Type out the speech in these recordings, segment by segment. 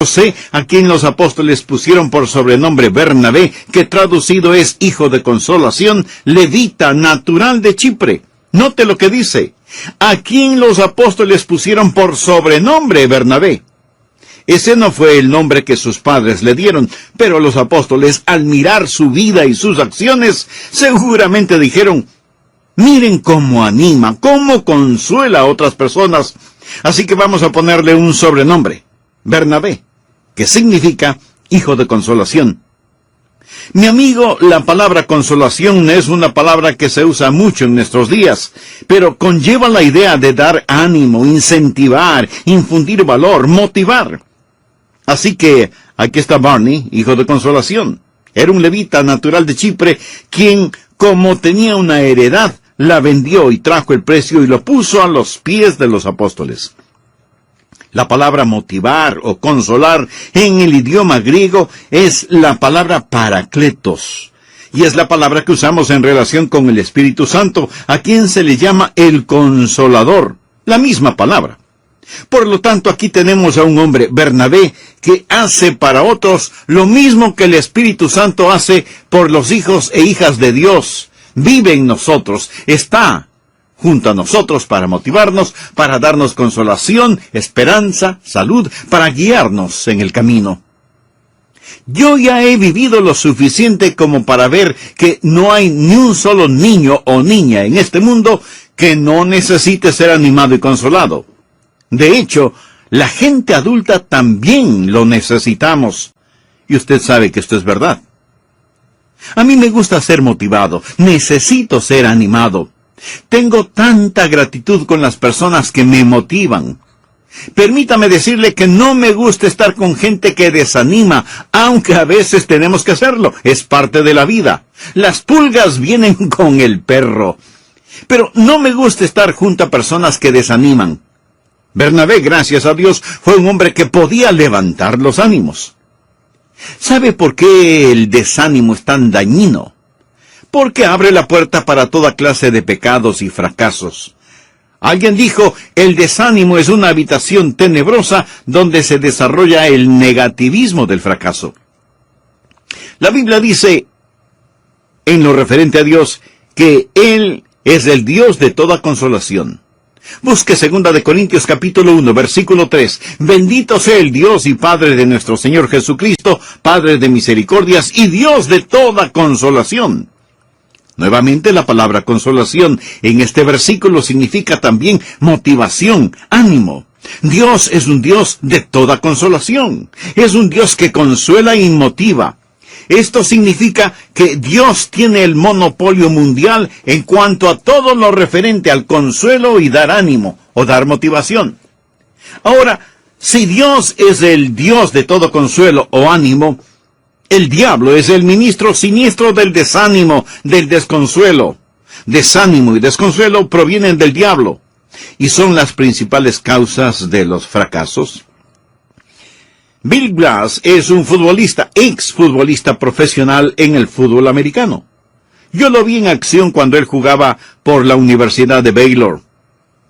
José, a quien los apóstoles pusieron por sobrenombre Bernabé, que traducido es hijo de consolación, levita natural de Chipre. Note lo que dice, a quien los apóstoles pusieron por sobrenombre Bernabé. Ese no fue el nombre que sus padres le dieron, pero los apóstoles, al mirar su vida y sus acciones, seguramente dijeron, miren cómo anima, cómo consuela a otras personas. Así que vamos a ponerle un sobrenombre, Bernabé, que significa hijo de consolación. Mi amigo, la palabra consolación es una palabra que se usa mucho en nuestros días, pero conlleva la idea de dar ánimo, incentivar, infundir valor, motivar. Así que aquí está Barney, hijo de consolación. Era un levita natural de Chipre, quien, como tenía una heredad, la vendió y trajo el precio y lo puso a los pies de los apóstoles. La palabra motivar o consolar en el idioma griego es la palabra parakletos, y es la palabra que usamos en relación con el Espíritu Santo, a quien se le llama el Consolador, la misma palabra. Por lo tanto, aquí tenemos a un hombre, Bernabé, que hace para otros lo mismo que el Espíritu Santo hace por los hijos e hijas de Dios. Vive en nosotros, está junto a nosotros para motivarnos, para darnos consolación, esperanza, salud, para guiarnos en el camino. Yo ya he vivido lo suficiente como para ver que no hay ni un solo niño o niña en este mundo que no necesite ser animado y consolado. De hecho, la gente adulta también lo necesitamos. Y usted sabe que esto es verdad. A mí me gusta ser motivado, necesito ser animado. Tengo tanta gratitud con las personas que me motivan. Permítame decirle que no me gusta estar con gente que desanima, aunque a veces tenemos que hacerlo. Es parte de la vida. Las pulgas vienen con el perro. Pero no me gusta estar junto a personas que desaniman. Bernabé, gracias a Dios, fue un hombre que podía levantar los ánimos. ¿Sabe por qué el desánimo es tan dañino? Porque abre la puerta para toda clase de pecados y fracasos. Alguien dijo, el desánimo es una habitación tenebrosa donde se desarrolla el negativismo del fracaso. La Biblia dice, en lo referente a Dios, que Él es el Dios de toda consolación. Busque 2 de Corintios capítulo 1, versículo 3. Bendito sea el Dios y Padre de nuestro Señor Jesucristo, Padre de misericordias y Dios de toda consolación. Nuevamente la palabra consolación en este versículo significa también motivación, ánimo. Dios es un Dios de toda consolación. Es un Dios que consuela y motiva. Esto significa que Dios tiene el monopolio mundial en cuanto a todo lo referente al consuelo y dar ánimo o dar motivación. Ahora, si Dios es el Dios de todo consuelo o ánimo, el diablo es el ministro siniestro del desánimo, del desconsuelo. Desánimo y desconsuelo provienen del diablo y son las principales causas de los fracasos. Bill Blass es un futbolista, exfutbolista profesional en el fútbol americano. Yo lo vi en acción cuando él jugaba por la Universidad de Baylor.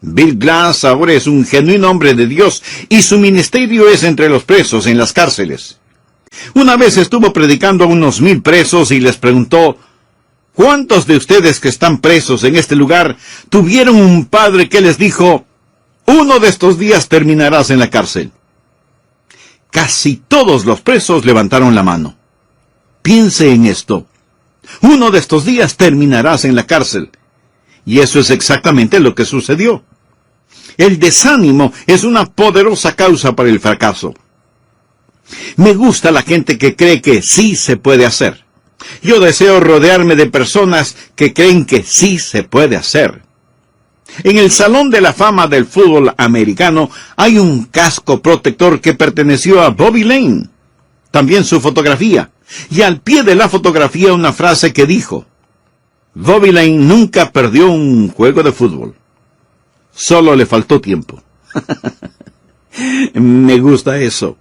Bill Blass ahora es un genuino hombre de Dios y su ministerio es entre los presos en las cárceles. Una vez estuvo predicando a unos 1000 presos y les preguntó, ¿cuántos de ustedes que están presos en este lugar tuvieron un padre que les dijo, uno de estos días terminarás en la cárcel? Casi todos los presos levantaron la mano. Piense en esto. Uno de estos días terminarás en la cárcel. Y eso es exactamente lo que sucedió. El desánimo es una poderosa causa para el fracaso. Me gusta la gente que cree que sí se puede hacer. Yo deseo rodearme de personas que creen que sí se puede hacer. En el Salón de la Fama del Fútbol Americano hay un casco protector que perteneció a Bobby Lane. También su fotografía. Y al pie de la fotografía una frase que dijo, Bobby Lane nunca perdió un juego de fútbol. Solo le faltó tiempo. Me gusta eso.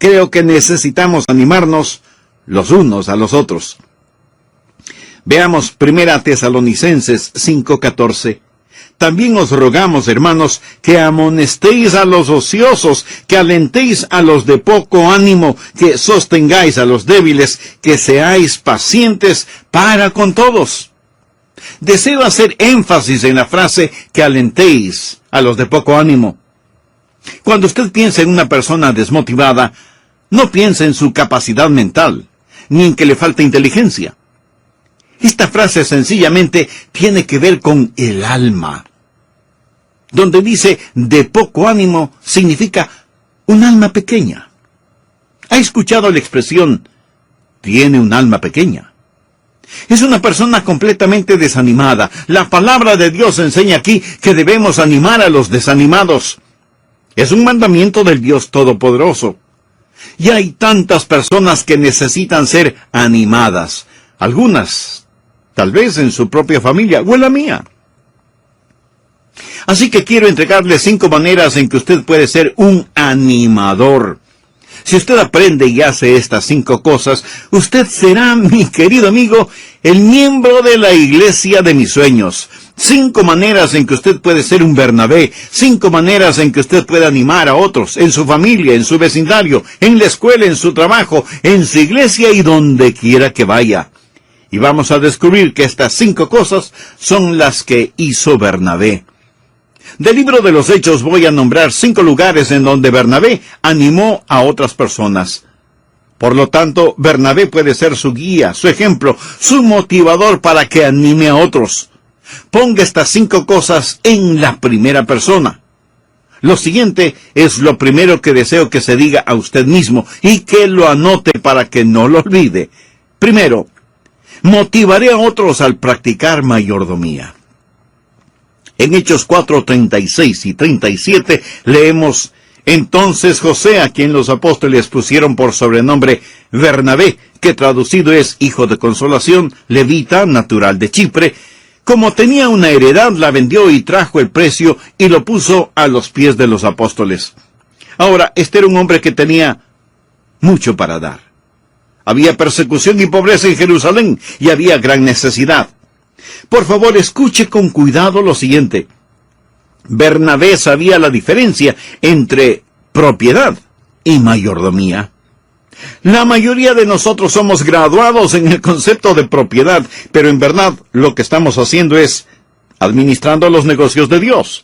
Creo que necesitamos animarnos los unos a los otros. Veamos 1 Tesalonicenses 5:14. También os rogamos, hermanos, que amonestéis a los ociosos, que alentéis a los de poco ánimo, que sostengáis a los débiles, que seáis pacientes para con todos. Deseo hacer énfasis en la frase que alentéis a los de poco ánimo. Cuando usted piensa en una persona desmotivada, no piensa en su capacidad mental, ni en que le falta inteligencia. Esta frase sencillamente tiene que ver con el alma. Donde dice de poco ánimo significa un alma pequeña. ¿Ha escuchado la expresión tiene un alma pequeña? Es una persona completamente desanimada. La palabra de Dios enseña aquí que debemos animar a los desanimados. Es un mandamiento del Dios Todopoderoso. Y hay tantas personas que necesitan ser animadas. Algunas, tal vez en su propia familia o en la mía. Así que quiero entregarle 5 maneras en que usted puede ser un animador. Si usted aprende y hace estas 5 cosas, usted será, mi querido amigo, el miembro de la iglesia de mis sueños. 5 maneras en que usted puede ser un Bernabé. 5 maneras en que usted puede animar a otros, en su familia, en su vecindario, en la escuela, en su trabajo, en su iglesia y donde quiera que vaya. Y vamos a descubrir que estas 5 cosas son las que hizo Bernabé. Del libro de los Hechos voy a nombrar 5 lugares en donde Bernabé animó a otras personas. Por lo tanto, Bernabé puede ser su guía, su ejemplo, su motivador para que anime a otros. Ponga estas 5 cosas en la primera persona. Lo siguiente es lo primero que deseo que se diga a usted mismo y que lo anote para que no lo olvide. Primero, motivaré a otros al practicar mayordomía. En Hechos 4:36 y 37 leemos: Entonces José, a quien los apóstoles pusieron por sobrenombre Bernabé, que traducido es hijo de consolación, levita, natural de Chipre, como tenía una heredad, la vendió y trajo el precio y lo puso a los pies de los apóstoles. Ahora, este era un hombre que tenía mucho para dar. Había persecución y pobreza en Jerusalén y había gran necesidad. Por favor, escuche con cuidado lo siguiente. Bernabé sabía la diferencia entre propiedad y mayordomía. La mayoría de nosotros somos graduados en el concepto de propiedad, pero en verdad lo que estamos haciendo es administrando los negocios de Dios.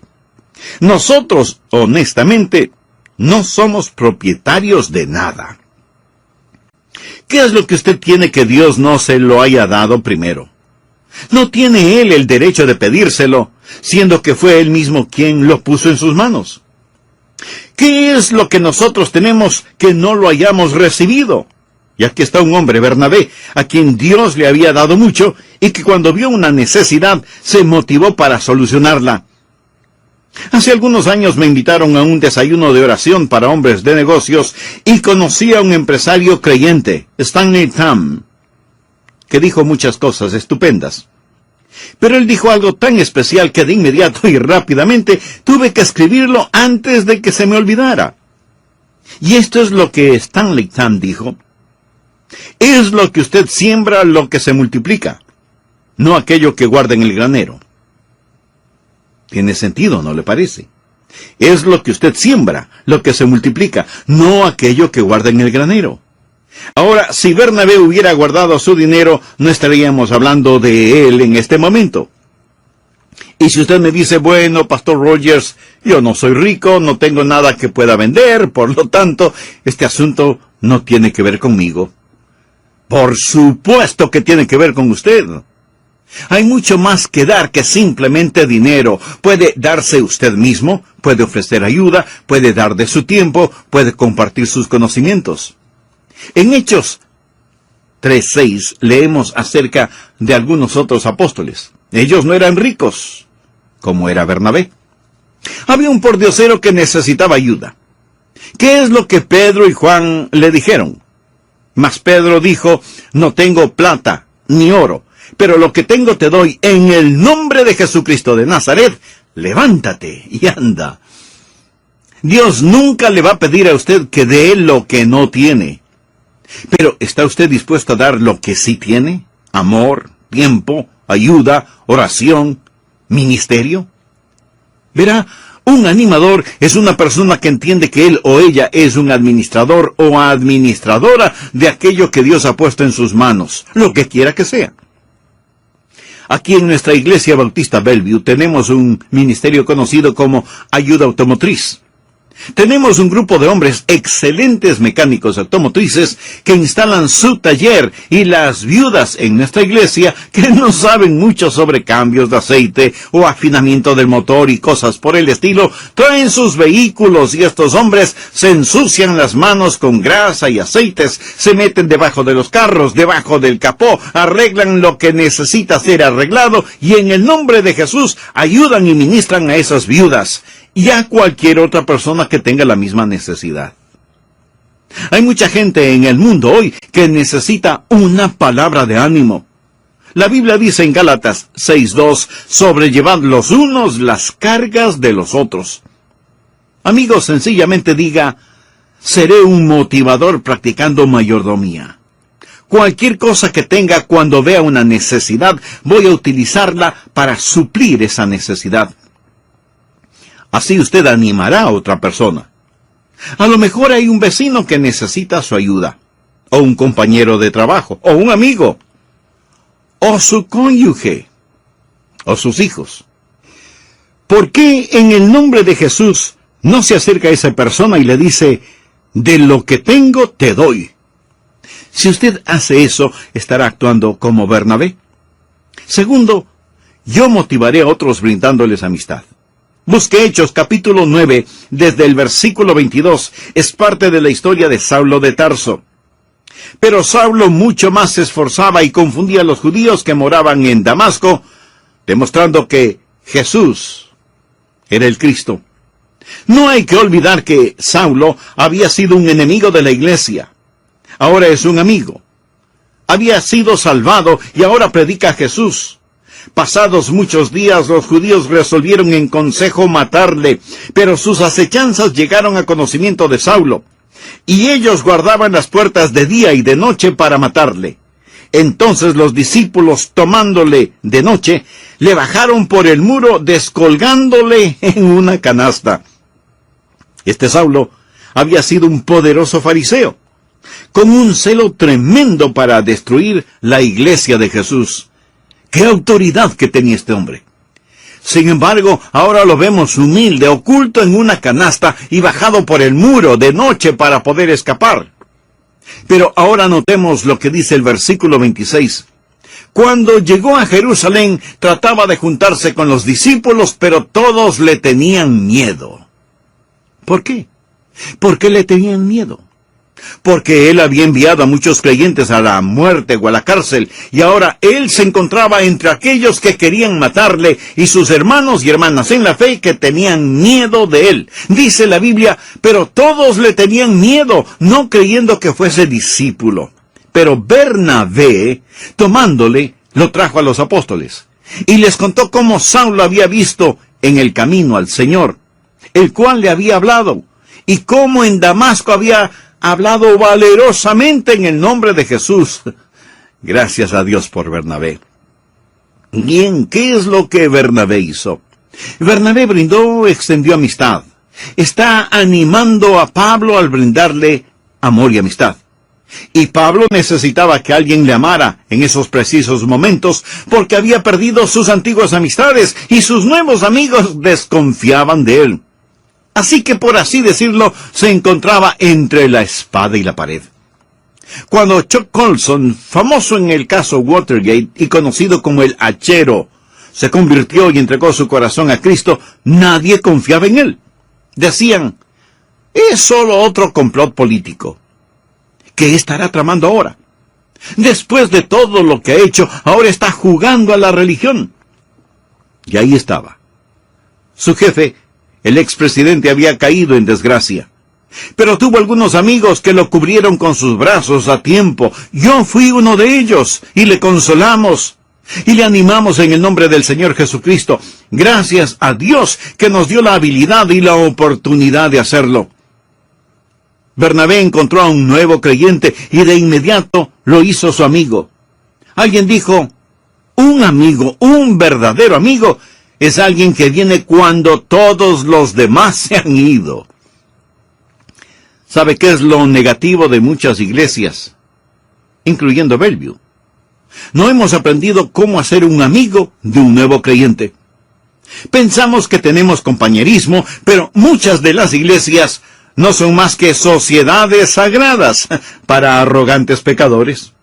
Nosotros, honestamente, no somos propietarios de nada. ¿Qué es lo que usted tiene que Dios no se lo haya dado primero? No tiene Él el derecho de pedírselo, siendo que fue Él mismo quien lo puso en sus manos. ¿Qué es lo que nosotros tenemos que no lo hayamos recibido? Y aquí está un hombre, Bernabé, a quien Dios le había dado mucho y que cuando vio una necesidad se motivó para solucionarla. Hace algunos años me invitaron a un desayuno de oración para hombres de negocios y conocí a un empresario creyente, Stanley Tam, que dijo muchas cosas estupendas. Pero él dijo algo tan especial que de inmediato y rápidamente tuve que escribirlo antes de que se me olvidara. Y esto es lo que Stanley Tam dijo: es lo que usted siembra lo que se multiplica, no aquello que guarda en el granero. Tiene sentido, ¿no le parece? Es lo que usted siembra lo que se multiplica, no aquello que guarda en el granero. Ahora, si Bernabé hubiera guardado su dinero, no estaríamos hablando de él en este momento. Y si usted me dice, bueno, Pastor Rogers, yo no soy rico, no tengo nada que pueda vender, por lo tanto, este asunto no tiene que ver conmigo. Por supuesto que tiene que ver con usted. Hay mucho más que dar que simplemente dinero. Puede darse usted mismo, puede ofrecer ayuda, puede dar de su tiempo, puede compartir sus conocimientos. En Hechos 3:6 leemos acerca de algunos otros apóstoles. Ellos no eran ricos, como era Bernabé. Había un pordiosero que necesitaba ayuda. ¿Qué es lo que Pedro y Juan le dijeron? Mas Pedro dijo: no tengo plata ni oro, pero lo que tengo te doy. En el nombre de Jesucristo de Nazaret, levántate y anda. Dios nunca le va a pedir a usted que dé lo que no tiene. Pero ¿está usted dispuesto a dar lo que sí tiene? Amor, tiempo, ayuda, oración, ministerio. Verá, un animador es una persona que entiende que él o ella es un administrador o administradora de aquello que Dios ha puesto en sus manos, lo que quiera que sea. Aquí en nuestra iglesia bautista Bellevue tenemos un ministerio conocido como Ayuda Automotriz. Tenemos un grupo de hombres excelentes mecánicos automotrices que instalan su taller, y las viudas en nuestra iglesia que no saben mucho sobre cambios de aceite o afinamiento del motor y cosas por el estilo, traen sus vehículos y estos hombres se ensucian las manos con grasa y aceites, se meten debajo de los carros, debajo del capó, arreglan lo que necesita ser arreglado y en el nombre de Jesús ayudan y ministran a esas viudas y a cualquier otra persona que tenga la misma necesidad. Hay mucha gente en el mundo hoy que necesita una palabra de ánimo. La Biblia dice en Gálatas 6:2, sobrellevad los unos las cargas de los otros. Amigo, sencillamente diga, seré un motivador practicando mayordomía. Cualquier cosa que tenga cuando vea una necesidad, voy a utilizarla para suplir esa necesidad. Así usted animará a otra persona. A lo mejor hay un vecino que necesita su ayuda, o un compañero de trabajo, o un amigo, o su cónyuge, o sus hijos. ¿Por qué en el nombre de Jesús no se acerca a esa persona y le dice, de lo que tengo te doy? Si usted hace eso, estará actuando como Bernabé. Segundo, yo motivaré a otros brindándoles amistad. Busque Hechos capítulo 9, desde el versículo 22, es parte de la historia de Saulo de Tarso. Pero Saulo mucho más se esforzaba y confundía a los judíos que moraban en Damasco, demostrando que Jesús era el Cristo. No hay que olvidar que Saulo había sido un enemigo de la iglesia. Ahora es un amigo. Había sido salvado y ahora predica a Jesús. Pasados muchos días, los judíos resolvieron en consejo matarle, pero sus acechanzas llegaron a conocimiento de Saulo, y ellos guardaban las puertas de día y de noche para matarle. Entonces los discípulos, tomándole de noche, le bajaron por el muro, descolgándole en una canasta. Este Saulo había sido un poderoso fariseo, con un celo tremendo para destruir la iglesia de Jesús. ¡Qué autoridad que tenía este hombre! Sin embargo, ahora lo vemos humilde, oculto en una canasta y bajado por el muro de noche para poder escapar. Pero ahora notemos lo que dice el versículo 26. Cuando llegó a Jerusalén, trataba de juntarse con los discípulos, pero todos le tenían miedo. ¿Por qué? ¿Por qué le tenían miedo? Porque él había enviado a muchos creyentes a la muerte o a la cárcel, y ahora él se encontraba entre aquellos que querían matarle, y sus hermanos y hermanas en la fe que tenían miedo de él. Dice la Biblia, pero todos le tenían miedo, no creyendo que fuese discípulo. Pero Bernabé, tomándole, lo trajo a los apóstoles, y les contó cómo Saulo había visto en el camino al Señor, el cual le había hablado, y cómo en Damasco había hablado valerosamente en el nombre de Jesús. Gracias a Dios por Bernabé. Bien, ¿qué es lo que Bernabé hizo? Bernabé brindó, extendió amistad. Está animando a Pablo al brindarle amor y amistad. Y Pablo necesitaba que alguien le amara en esos precisos momentos, porque había perdido sus antiguas amistades y sus nuevos amigos desconfiaban de él. Así que, por así decirlo, se encontraba entre la espada y la pared. Cuando Chuck Colson, famoso en el caso Watergate y conocido como el hachero, se convirtió y entregó su corazón a Cristo, nadie confiaba en él. Decían, es solo otro complot político. ¿Qué estará tramando ahora? Después de todo lo que ha hecho, ahora está jugando a la religión. Y ahí estaba. Su jefe, el expresidente, había caído en desgracia. Pero tuvo algunos amigos que lo cubrieron con sus brazos a tiempo. Yo fui uno de ellos, y le consolamos, y le animamos en el nombre del Señor Jesucristo. Gracias a Dios que nos dio la habilidad y la oportunidad de hacerlo. Bernabé encontró a un nuevo creyente, y de inmediato lo hizo su amigo. Alguien dijo, un amigo, un verdadero amigo, es alguien que viene cuando todos los demás se han ido. ¿Sabe qué es lo negativo de muchas iglesias, incluyendo Bellevue? No hemos aprendido cómo hacer un amigo de un nuevo creyente. Pensamos que tenemos compañerismo, pero muchas de las iglesias no son más que sociedades sagradas para arrogantes pecadores.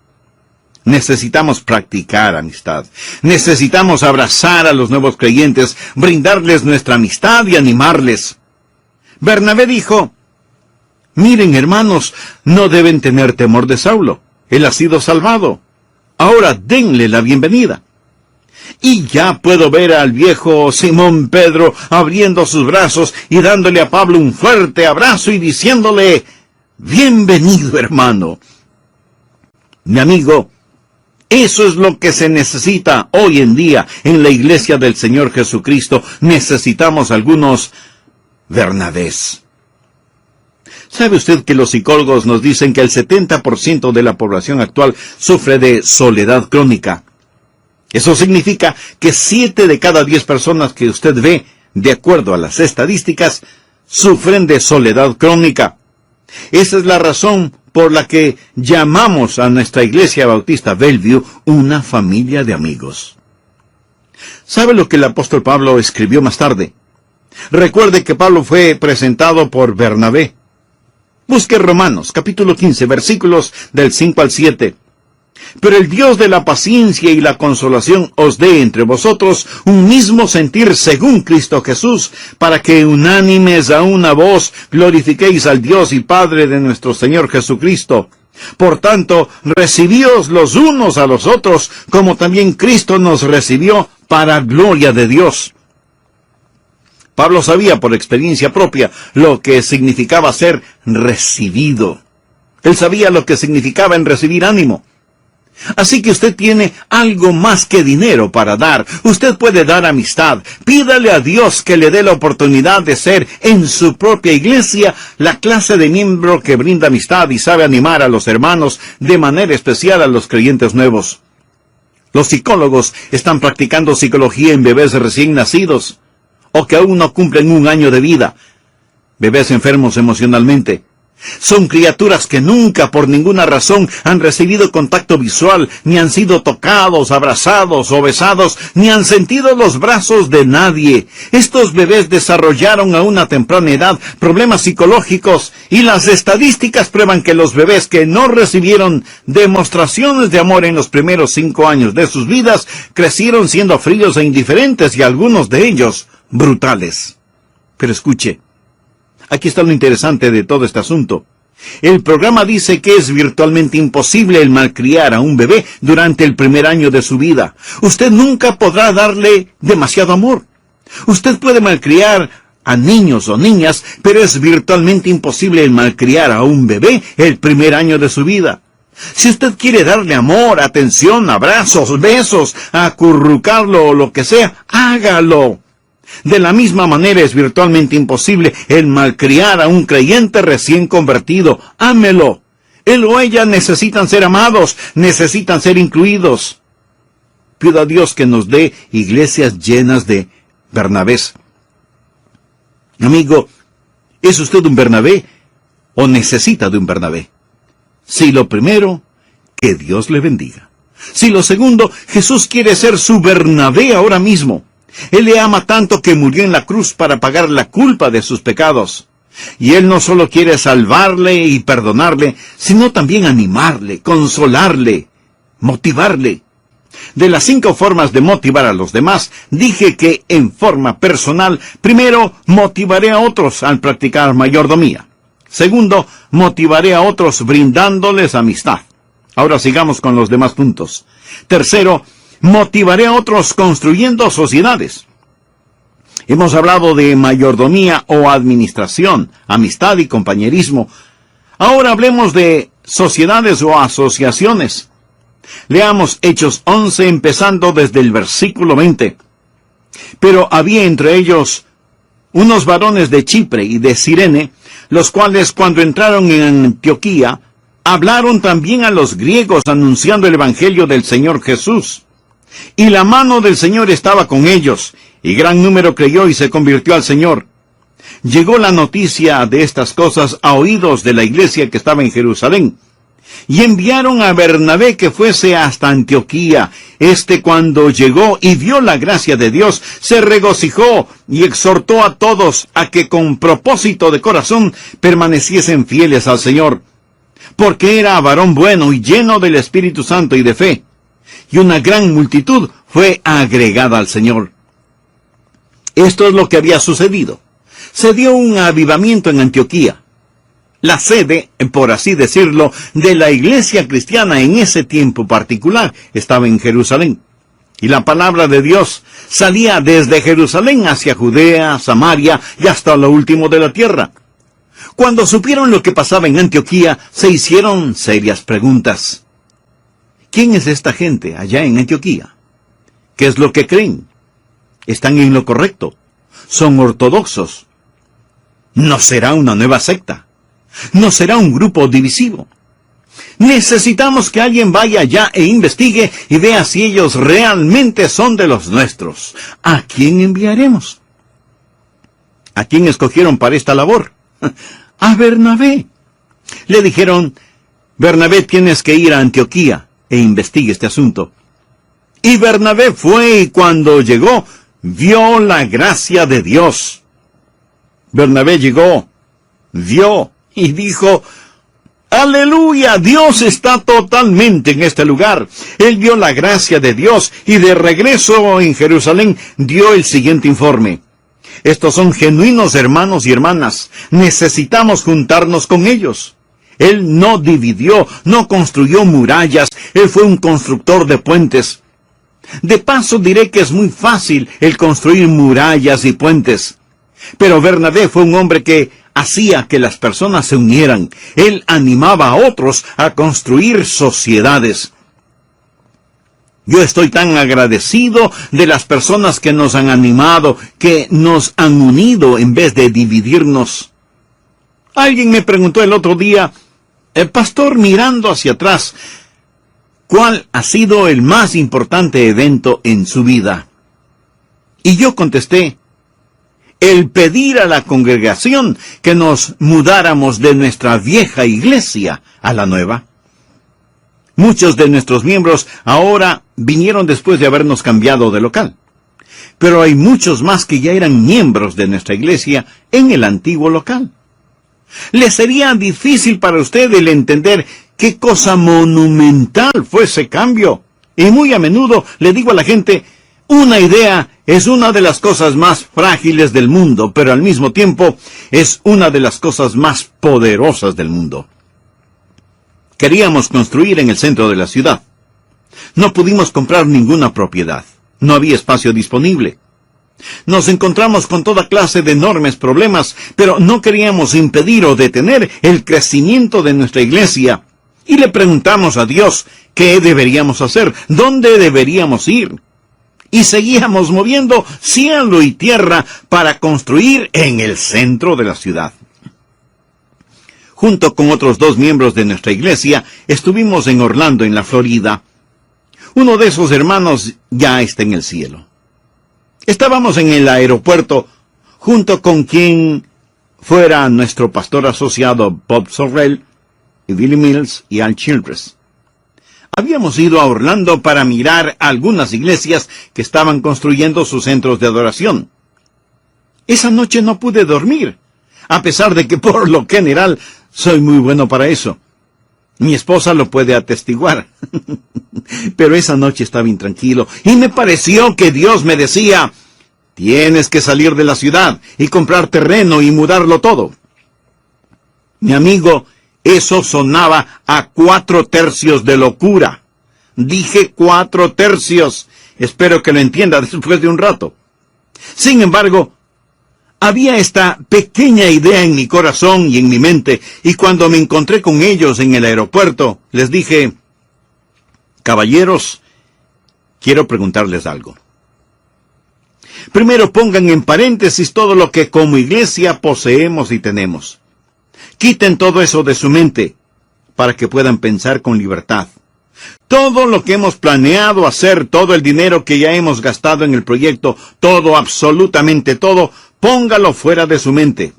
Necesitamos practicar amistad. Necesitamos abrazar a los nuevos creyentes, brindarles nuestra amistad y animarles. Bernabé dijo: miren, hermanos, no deben tener temor de Saulo. Él ha sido salvado. Ahora denle la bienvenida. Y ya puedo ver al viejo Simón Pedro abriendo sus brazos y dándole a Pablo un fuerte abrazo y diciéndole: bienvenido, hermano. Mi amigo, eso es lo que se necesita hoy en día en la iglesia del Señor Jesucristo. Necesitamos algunos Bernabés. ¿Sabe usted que los psicólogos nos dicen que el 70% de la población actual sufre de soledad crónica? Eso significa que 7 de cada 10 personas que usted ve, de acuerdo a las estadísticas, sufren de soledad crónica. Esa es la razón por la que llamamos a nuestra iglesia bautista Bellevue una familia de amigos. ¿Sabe lo que el apóstol Pablo escribió más tarde? Recuerde que Pablo fue presentado por Bernabé. Busque Romanos, capítulo 15, versículos del 5 al 7. Pero el Dios de la paciencia y la consolación os dé entre vosotros un mismo sentir según Cristo Jesús, para que unánimes a una voz glorifiquéis al Dios y Padre de nuestro Señor Jesucristo. Por tanto, recibíos los unos a los otros, como también Cristo nos recibió, para gloria de Dios. Pablo sabía por experiencia propia lo que significaba ser recibido. Él sabía lo que significaba en recibir ánimo. Así que usted tiene algo más que dinero para dar. Usted puede dar amistad. Pídale a Dios que le dé la oportunidad de ser en su propia iglesia la clase de miembro que brinda amistad y sabe animar a los hermanos, de manera especial a los creyentes nuevos. Los psicólogos están practicando psicología en bebés recién nacidos, o que aún no cumplen 1 año de vida. Bebés enfermos emocionalmente. Son criaturas que nunca, por ninguna razón, han recibido contacto visual, ni han sido tocados, abrazados o besados, ni han sentido los brazos de nadie. Estos bebés desarrollaron a una temprana edad problemas psicológicos, y las estadísticas prueban que los bebés que no recibieron demostraciones de amor en los primeros 5 años de sus vidas, crecieron siendo fríos e indiferentes, y algunos de ellos brutales. Pero escuche, aquí está lo interesante de todo este asunto. El programa dice que es virtualmente imposible el malcriar a un bebé durante el primer año de su vida. Usted nunca podrá darle demasiado amor. Usted puede malcriar a niños o niñas, pero es virtualmente imposible el malcriar a un bebé el primer año de su vida. Si usted quiere darle amor, atención, abrazos, besos, acurrucarlo o lo que sea, hágalo. De la misma manera es virtualmente imposible el malcriar a un creyente recién convertido. Ámelo. Él o ella necesitan ser amados, necesitan ser incluidos. Pido a Dios que nos dé iglesias llenas de Bernabés. Amigo, ¿es usted un Bernabé o necesita de un Bernabé? Si lo primero, que Dios le bendiga. Si lo segundo, Jesús quiere ser su Bernabé ahora mismo. Él le ama tanto que murió en la cruz para pagar la culpa de sus pecados. Y Él no solo quiere salvarle y perdonarle, sino también animarle, consolarle, motivarle. De las 5 formas de motivar a los demás, dije que en forma personal, primero, motivaré a otros al practicar mayordomía. Segundo, motivaré a otros brindándoles amistad. Ahora sigamos con los demás puntos. Tercero, motivaré a otros construyendo sociedades. Hemos hablado de mayordomía o administración, amistad y compañerismo. Ahora hablemos de sociedades o asociaciones. Leamos Hechos 11 empezando desde el versículo 20. Pero había entre ellos unos varones de Chipre y de Cirene, los cuales cuando entraron en Antioquía, hablaron también a los griegos anunciando el evangelio del Señor Jesús. Y la mano del Señor estaba con ellos, y gran número creyó y se convirtió al Señor. Llegó la noticia de estas cosas a oídos de la iglesia que estaba en Jerusalén, y enviaron a Bernabé que fuese hasta Antioquía. Cuando llegó y vio la gracia de Dios, se regocijó y exhortó a todos a que con propósito de corazón permaneciesen fieles al Señor, porque era varón bueno y lleno del Espíritu Santo y de fe, y una gran multitud fue agregada al Señor. Esto es lo que había sucedido. Se dio un avivamiento en Antioquía. La sede, por así decirlo, de la iglesia cristiana en ese tiempo particular estaba en Jerusalén. Y la palabra de Dios salía desde Jerusalén hacia Judea, Samaria y hasta lo último de la tierra. Cuando supieron lo que pasaba en Antioquía, se hicieron serias preguntas. ¿Quién es esta gente allá en Antioquía? ¿Qué es lo que creen? ¿Están en lo correcto? ¿Son ortodoxos? ¿No será una nueva secta? ¿No será un grupo divisivo? Necesitamos que alguien vaya allá e investigue y vea si ellos realmente son de los nuestros. ¿A quién enviaremos? ¿A quién escogieron para esta labor? A Bernabé. Le dijeron: Bernabé, tienes que ir a Antioquía e investigue este asunto. Y Bernabé fue, y cuando llegó, vio la gracia de Dios. Bernabé llegó, vio y dijo: ¡Aleluya! Dios está totalmente en este lugar. Él vio la gracia de Dios y de regreso en Jerusalén dio el siguiente informe: estos son genuinos hermanos y hermanas. Necesitamos juntarnos con ellos. Él no dividió, no construyó murallas. Él fue un constructor de puentes. De paso diré que es muy fácil el construir murallas y puentes. Pero Bernabé fue un hombre que hacía que las personas se unieran. Él animaba a otros a construir sociedades. Yo estoy tan agradecido de las personas que nos han animado, que nos han unido en vez de dividirnos. Alguien me preguntó el otro día: pastor, mirando hacia atrás, ¿cuál ha sido el más importante evento en su vida? Y yo contesté: el pedir a la congregación que nos mudáramos de nuestra vieja iglesia a la nueva. Muchos de nuestros miembros ahora vinieron después de habernos cambiado de local. Pero hay muchos más que ya eran miembros de nuestra iglesia en el antiguo local. ¿Le sería difícil para usted el entender qué cosa monumental fue ese cambio? Y muy a menudo le digo a la gente: una idea es una de las cosas más frágiles del mundo, pero al mismo tiempo es una de las cosas más poderosas del mundo. Queríamos construir en el centro de la ciudad. No pudimos comprar ninguna propiedad. No había espacio disponible. Nos encontramos con toda clase de enormes problemas, pero no queríamos impedir o detener el crecimiento de nuestra iglesia. Y le preguntamos a Dios qué deberíamos hacer, dónde deberíamos ir. Y seguíamos moviendo cielo y tierra para construir en el centro de la ciudad. Junto con otros 2 miembros de nuestra iglesia, estuvimos en Orlando, en la Florida. Uno de esos hermanos ya está en el cielo. Estábamos en el aeropuerto, junto con quien fuera nuestro pastor asociado Bob Sorrell, y Billy Mills y Al Childress. Habíamos ido a Orlando para mirar algunas iglesias que estaban construyendo sus centros de adoración. Esa noche no pude dormir, a pesar de que por lo general soy muy bueno para eso. Mi esposa lo puede atestiguar. Pero esa noche estaba intranquilo y me pareció que Dios me decía: tienes que salir de la ciudad y comprar terreno y mudarlo todo. Mi amigo, eso sonaba a 4/3 de locura. Dije 4/3. Espero que lo entienda después de un rato. Sin embargo, había esta pequeña idea en mi corazón y en mi mente, y cuando me encontré con ellos en el aeropuerto, les dije: caballeros, quiero preguntarles algo. Primero pongan en paréntesis todo lo que como iglesia poseemos y tenemos. Quiten todo eso de su mente, para que puedan pensar con libertad. Todo Todo lo que hemos planeado hacer, todo el dinero que ya hemos gastado en el proyecto, todo, absolutamente todo, póngalo fuera de su mente.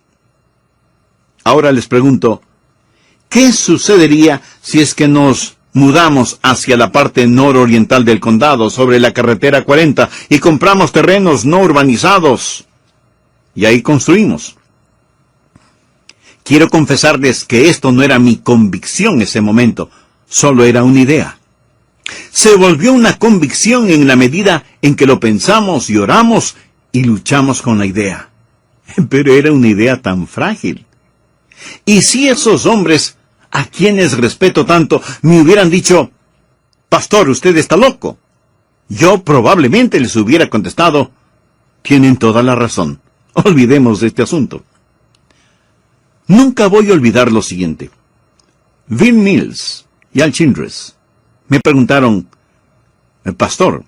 Ahora les pregunto, ¿qué sucedería si es que nos mudamos hacia la parte nororiental del condado, sobre la carretera 40, y compramos terrenos no urbanizados? Y ahí construimos. Quiero confesarles que esto no era mi convicción en ese momento, solo era una idea. Se volvió una convicción en la medida en que lo pensamos y oramos y luchamos con la idea. Pero era una idea tan frágil. Y si esos hombres, a quienes respeto tanto, me hubieran dicho, pastor, usted está loco, yo probablemente les hubiera contestado, tienen toda la razón, olvidemos de este asunto. Nunca voy a olvidar lo siguiente. Bill Mills y Al Childress me preguntaron, pastor,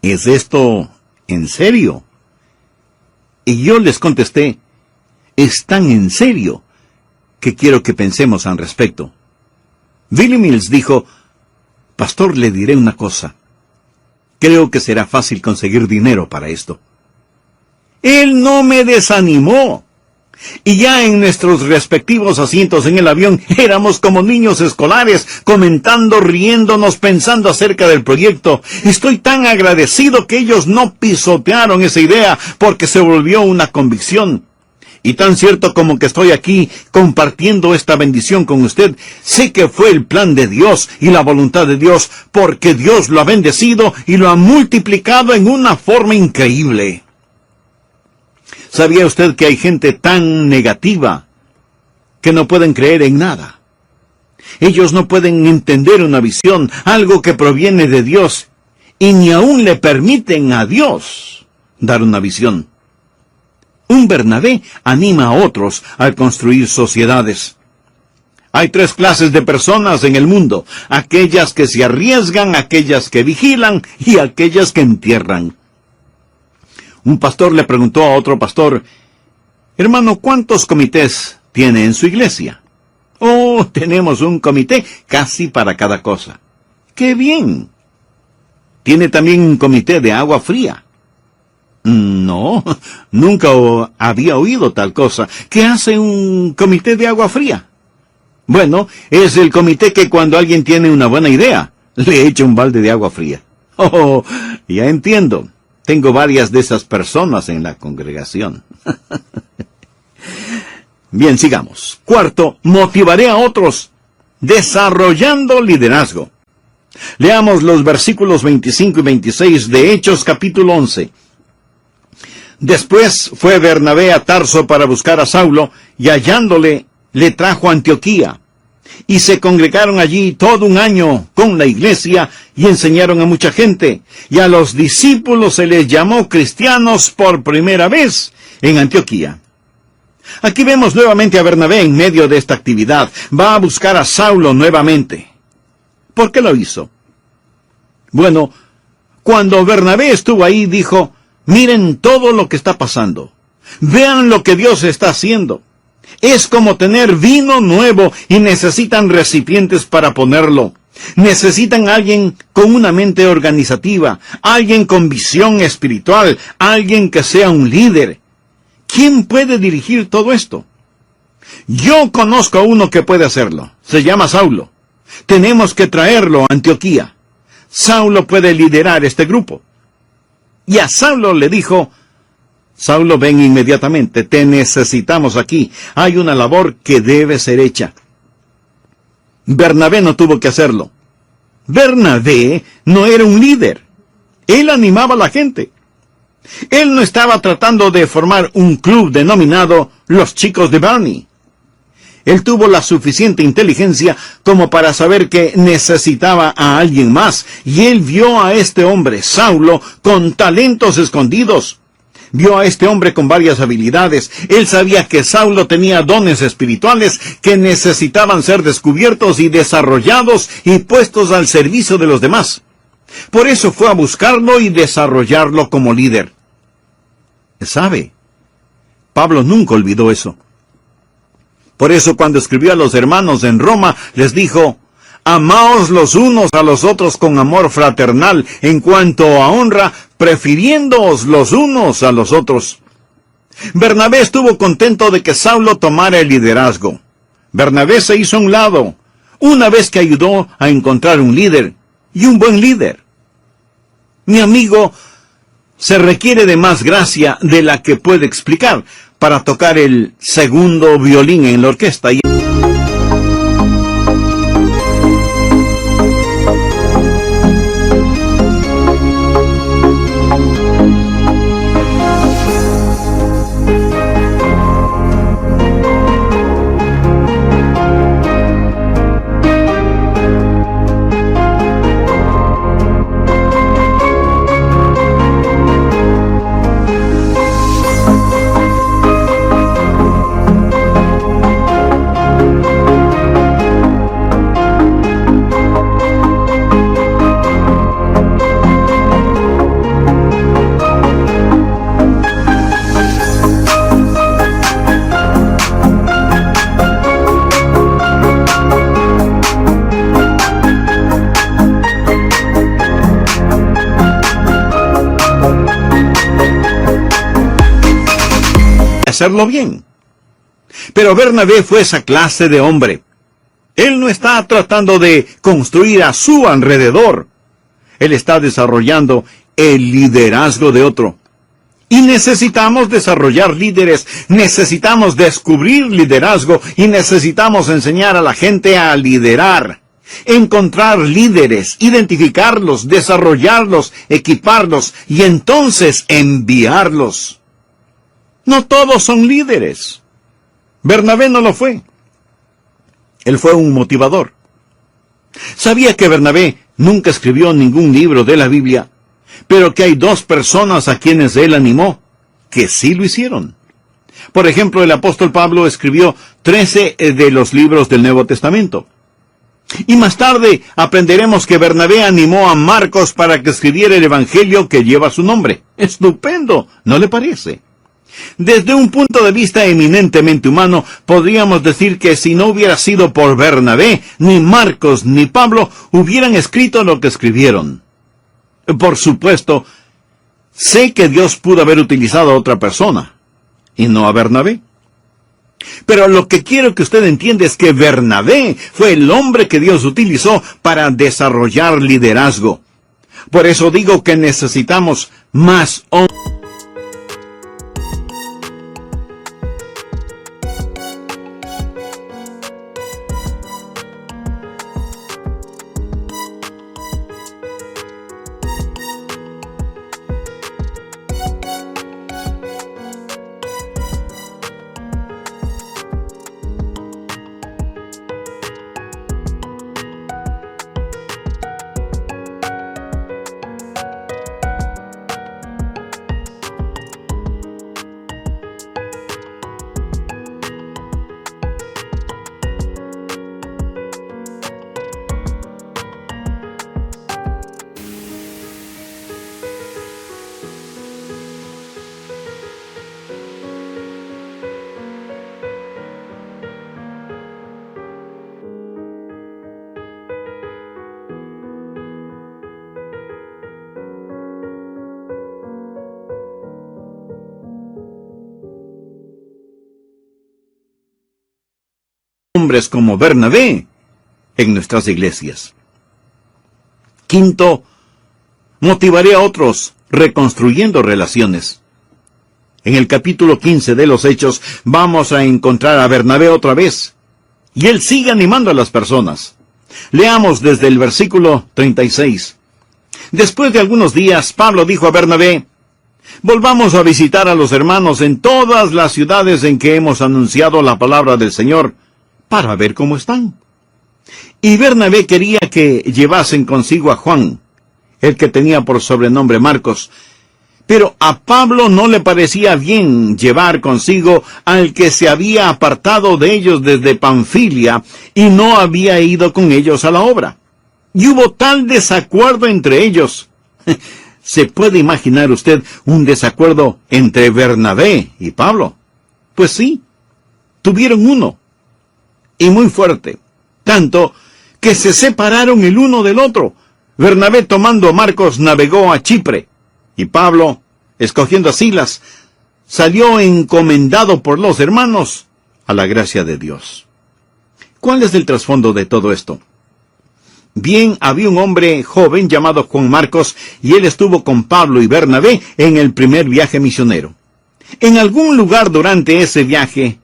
¿es esto en serio? Y yo les contesté, es tan en serio que quiero que pensemos al respecto. Billy Mills dijo, pastor, le diré una cosa. Creo que será fácil conseguir dinero para esto. Él no me desanimó. Y ya en nuestros respectivos asientos en el avión éramos como niños escolares, comentando, riéndonos, pensando acerca del proyecto. Estoy tan agradecido que ellos no pisotearon esa idea porque se volvió una convicción. Y tan cierto como que estoy aquí compartiendo esta bendición con usted, sé que fue el plan de Dios y la voluntad de Dios, porque Dios lo ha bendecido y lo ha multiplicado en una forma increíble. ¿Sabía usted que hay gente tan negativa que no pueden creer en nada? Ellos no pueden entender una visión, algo que proviene de Dios, y ni aún le permiten a Dios dar una visión. Un Bernabé anima a otros a construir sociedades. Hay tres clases de personas en el mundo: aquellas que se arriesgan, aquellas que vigilan y aquellas que entierran. Un pastor le preguntó a otro pastor, hermano, ¿cuántos comités tiene en su iglesia? Oh, tenemos un comité casi para cada cosa. ¡Qué bien! ¿Tiene también un comité de agua fría? No, nunca había oído tal cosa. ¿Qué hace un comité de agua fría? Bueno, es el comité que cuando alguien tiene una buena idea, le echa un balde de agua fría. Oh, ya entiendo. Tengo varias de esas personas en la congregación. Bien, sigamos. Cuarto, motivaré a otros desarrollando liderazgo. Leamos los versículos 25 y 26 de Hechos capítulo 11. Después fue Bernabé a Tarso para buscar a Saulo, y hallándole, le trajo a Antioquía. Y se congregaron allí todo un año con la iglesia, y enseñaron a mucha gente. Y a los discípulos se les llamó cristianos por primera vez en Antioquía. Aquí vemos nuevamente a Bernabé en medio de esta actividad. Va a buscar a Saulo nuevamente. ¿Por qué lo hizo? Bueno, cuando Bernabé estuvo ahí, dijo, miren todo lo que está pasando. Vean lo que Dios está haciendo. Es como tener vino nuevo y necesitan recipientes para ponerlo. Necesitan alguien con una mente organizativa, alguien con visión espiritual, alguien que sea un líder. ¿Quién puede dirigir todo esto? Yo conozco a uno que puede hacerlo. Se llama Saulo. Tenemos que traerlo a Antioquía. Saulo puede liderar este grupo. Y a Saulo le dijo, Saulo, ven inmediatamente, te necesitamos aquí. Hay una labor que debe ser hecha. Bernabé no tuvo que hacerlo. Bernabé no era un líder. Él animaba a la gente. Él no estaba tratando de formar un club denominado Los Chicos de Barney. Él tuvo la suficiente inteligencia como para saber que necesitaba a alguien más. Y él vio a este hombre, Saulo, con talentos escondidos. Vio a este hombre con varias habilidades. Él sabía que Saulo tenía dones espirituales que necesitaban ser descubiertos y desarrollados y puestos al servicio de los demás. Por eso fue a buscarlo y desarrollarlo como líder. ¿Sabe? Pablo nunca olvidó eso. Por eso cuando escribió a los hermanos en Roma, les dijo, Amaos los unos a los otros con amor fraternal, en cuanto a honra, prefiriéndoos los unos a los otros. Bernabé estuvo contento de que Saulo tomara el liderazgo. Bernabé se hizo a un lado, una vez que ayudó a encontrar un líder, y un buen líder. Mi amigo, se requiere de más gracia de la que puede explicar para tocar el segundo violín en la orquesta. Hacerlo bien. Pero Bernabé fue esa clase de hombre. Él no está tratando de construir a su alrededor. Él está desarrollando el liderazgo de otro. Y necesitamos desarrollar líderes, necesitamos descubrir liderazgo y necesitamos enseñar a la gente a liderar. Encontrar líderes, identificarlos, desarrollarlos, equiparlos y entonces enviarlos. No todos son líderes. Bernabé no lo fue. Él fue un motivador. Sabía que Bernabé nunca escribió ningún libro de la Biblia, pero que hay dos personas a quienes él animó, que sí lo hicieron. Por ejemplo, el apóstol Pablo escribió 13 de los libros del Nuevo Testamento. Y más tarde aprenderemos que Bernabé animó a Marcos para que escribiera el evangelio que lleva su nombre. Estupendo, ¿no le parece? Desde un punto de vista eminentemente humano, podríamos decir que si no hubiera sido por Bernabé, ni Marcos ni Pablo hubieran escrito lo que escribieron. Por supuesto, sé que Dios pudo haber utilizado a otra persona, y no a Bernabé. Pero lo que quiero que usted entienda es que Bernabé fue el hombre que Dios utilizó para desarrollar liderazgo. Por eso digo que necesitamos más hombres como Bernabé en nuestras iglesias. Quinto, motivaré a otros reconstruyendo relaciones. En el capítulo 15 de los Hechos vamos a encontrar a Bernabé otra vez, y él sigue animando a las personas. Leamos desde el versículo 36. Después de algunos días, Pablo dijo a Bernabé: volvamos a visitar a los hermanos en todas las ciudades en que hemos anunciado la palabra del Señor, para ver cómo están. Y Bernabé quería que llevasen consigo a Juan, el que tenía por sobrenombre Marcos, pero a Pablo no le parecía bien llevar consigo al que se había apartado de ellos desde Panfilia y no había ido con ellos a la obra. Y hubo tal desacuerdo entre ellos. ¿Se puede imaginar usted un desacuerdo entre Bernabé y Pablo? Pues sí, tuvieron uno. Y muy fuerte, tanto que se separaron el uno del otro. Bernabé, tomando a Marcos, navegó a Chipre, y Pablo, escogiendo a Silas, salió encomendado por los hermanos a la gracia de Dios. ¿Cuál es el trasfondo de todo esto? Bien, había un hombre joven llamado Juan Marcos, y él estuvo con Pablo y Bernabé en el primer viaje misionero. En algún lugar durante ese viaje,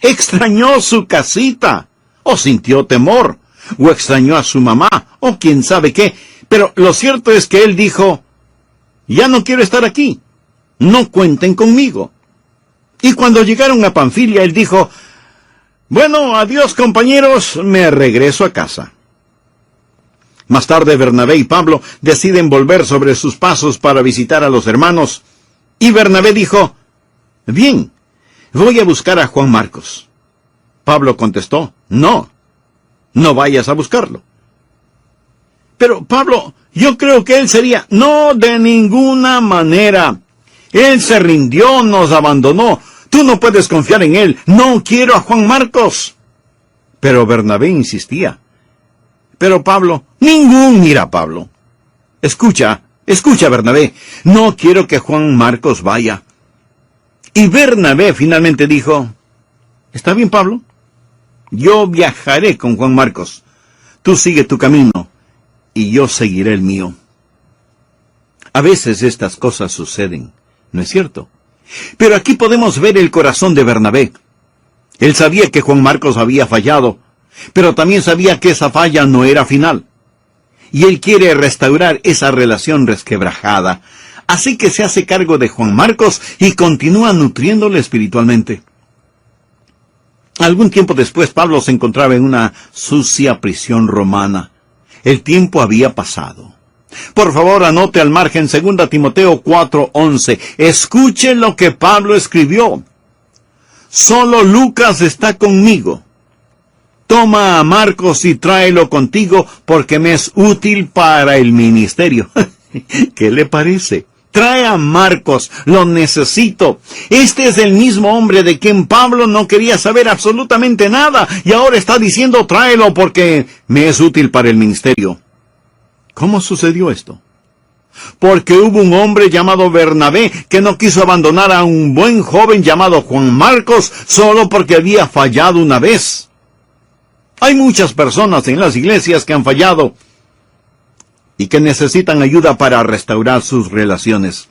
extrañó su casita, o sintió temor, o extrañó a su mamá, o quién sabe qué, pero lo cierto es que él dijo, ya no quiero estar aquí, no cuenten conmigo. Y cuando llegaron a Panfilia, él dijo, bueno, adiós compañeros, me regreso a casa. Más tarde Bernabé y Pablo deciden volver sobre sus pasos para visitar a los hermanos, y Bernabé dijo, bien, voy a buscar a Juan Marcos. Pablo contestó, no vayas a buscarlo. Pero Pablo, yo creo que él sería, no, de ninguna manera. Él se rindió, nos abandonó. Tú no puedes confiar en él. No quiero a Juan Marcos. Pero Bernabé insistía. Pero Pablo, mira Pablo. Escucha Bernabé, no quiero que Juan Marcos vaya. Y Bernabé finalmente dijo, ¿está bien, Pablo? Yo viajaré con Juan Marcos. Tú sigue tu camino, y yo seguiré el mío. A veces estas cosas suceden, ¿no es cierto? Pero aquí podemos ver el corazón de Bernabé. Él sabía que Juan Marcos había fallado, pero también sabía que esa falla no era final. Y él quiere restaurar esa relación resquebrajada. Así que se hace cargo de Juan Marcos y continúa nutriéndole espiritualmente. Algún tiempo después, Pablo se encontraba en una sucia prisión romana. El tiempo había pasado. Por favor, anote al margen 2 Timoteo 4:11. Escuche lo que Pablo escribió. Solo Lucas está conmigo. Toma a Marcos y tráelo contigo porque me es útil para el ministerio. ¿Qué le parece? Trae a Marcos, lo necesito. Este es el mismo hombre de quien Pablo no quería saber absolutamente nada, y ahora está diciendo tráelo porque me es útil para el ministerio. ¿Cómo sucedió esto? Porque hubo un hombre llamado Bernabé que no quiso abandonar a un buen joven llamado Juan Marcos solo porque había fallado una vez. Hay muchas personas en las iglesias que han fallado y que necesitan ayuda para restaurar sus relaciones.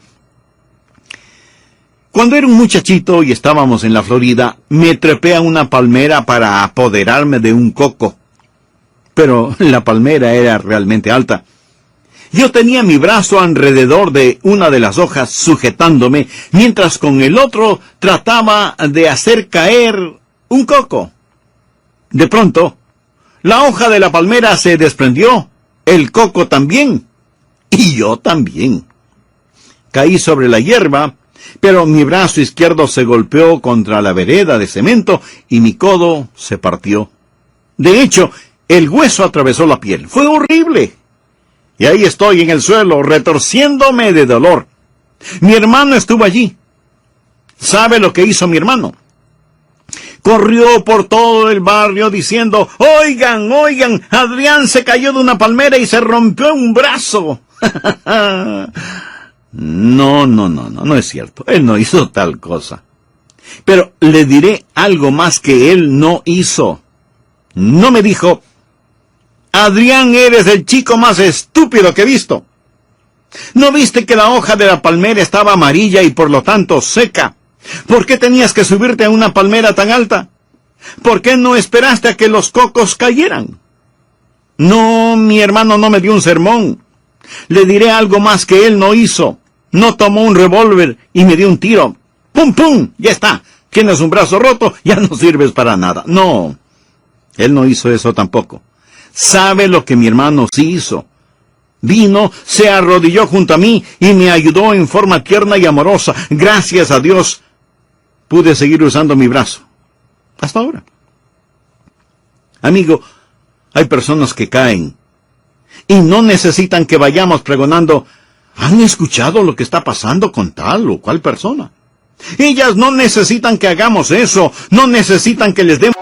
Cuando era un muchachito y estábamos en la Florida, me trepé a una palmera para apoderarme de un coco. Pero la palmera era realmente alta. Yo tenía mi brazo alrededor de una de las hojas sujetándome, mientras con el otro trataba de hacer caer un coco. De pronto, la hoja de la palmera se desprendió, el coco también, y yo también. Caí sobre la hierba, pero mi brazo izquierdo se golpeó contra la vereda de cemento y mi codo se partió. De hecho, el hueso atravesó la piel. Fue horrible. Y ahí estoy en el suelo, retorciéndome de dolor. Mi hermano estuvo allí. ¿Sabe lo que hizo mi hermano? Corrió por todo el barrio diciendo, oigan, Adrián se cayó de una palmera y se rompió un brazo. No es cierto. Él no hizo tal cosa. Pero le diré algo más que él no hizo. No me dijo, Adrián, eres el chico más estúpido que he visto. ¿No viste que la hoja de la palmera estaba amarilla y por lo tanto seca? ¿Por qué tenías que subirte a una palmera tan alta? ¿Por qué no esperaste a que los cocos cayeran? No, mi hermano no me dio un sermón. Le diré algo más que él no hizo. No tomó un revólver y me dio un tiro. ¡Pum, pum! Ya está. Tienes un brazo roto, ya no sirves para nada. No, él no hizo eso tampoco. ¿Sabe lo que mi hermano sí hizo? Vino, se arrodilló junto a mí y me ayudó en forma tierna y amorosa. Gracias a Dios, pude seguir usando mi brazo. Hasta ahora. Amigo, hay personas que caen y no necesitan que vayamos pregonando, ¿han escuchado lo que está pasando con tal o cual persona? Ellas no necesitan que hagamos eso, no necesitan que les demos.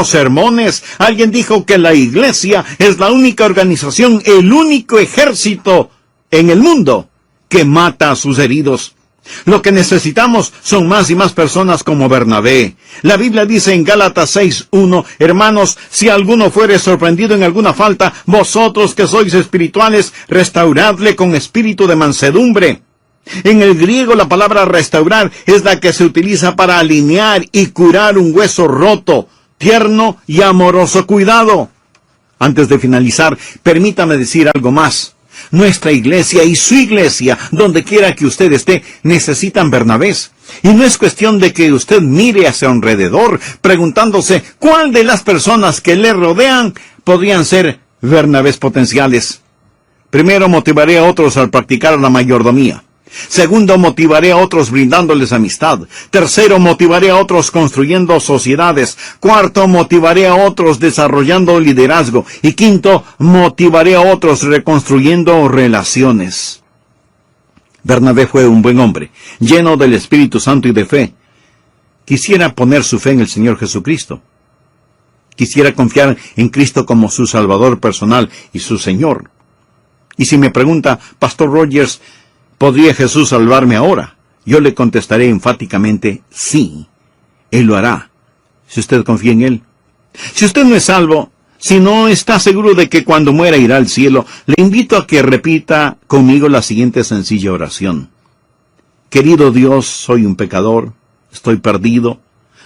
sermones. Alguien dijo que la iglesia es la única organización, el único ejército en el mundo que mata a sus heridos. Lo que necesitamos son más y más personas como Bernabé. La Biblia dice en Gálatas 6:1, hermanos, si alguno fuere sorprendido en alguna falta, vosotros que sois espirituales, restauradle con espíritu de mansedumbre. En el griego la palabra restaurar es la que se utiliza para alinear y curar un hueso roto, tierno y amoroso cuidado. Antes de finalizar, permítame decir algo más. Nuestra iglesia y su iglesia, donde quiera que usted esté, necesitan Bernabés. Y no es cuestión de que usted mire hacia alrededor, preguntándose cuál de las personas que le rodean podrían ser Bernabés potenciales. Primero, motivaré a otros al practicar la mayordomía. Segundo, motivaré a otros brindándoles amistad. Tercero, motivaré a otros construyendo sociedades. Cuarto, motivaré a otros desarrollando liderazgo. Y quinto, motivaré a otros reconstruyendo relaciones. Bernabé fue un buen hombre, lleno del Espíritu Santo y de fe. Quisiera poner su fe en el Señor Jesucristo. Quisiera confiar en Cristo como su Salvador personal y su Señor. Y si me pregunta, Pastor Rogers, ¿podría Jesús salvarme ahora? Yo le contestaré enfáticamente, sí, Él lo hará, si usted confía en Él. Si usted no es salvo, si no está seguro de que cuando muera irá al cielo, le invito a que repita conmigo la siguiente sencilla oración. Querido Dios, soy un pecador, estoy perdido,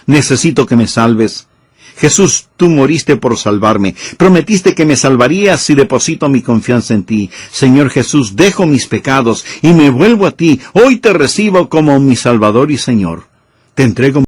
necesito que me salves. Jesús, tú moriste por salvarme. Prometiste que me salvarías si deposito mi confianza en ti. Señor Jesús, dejo mis pecados y me vuelvo a ti. Hoy te recibo como mi Salvador y Señor. Te entrego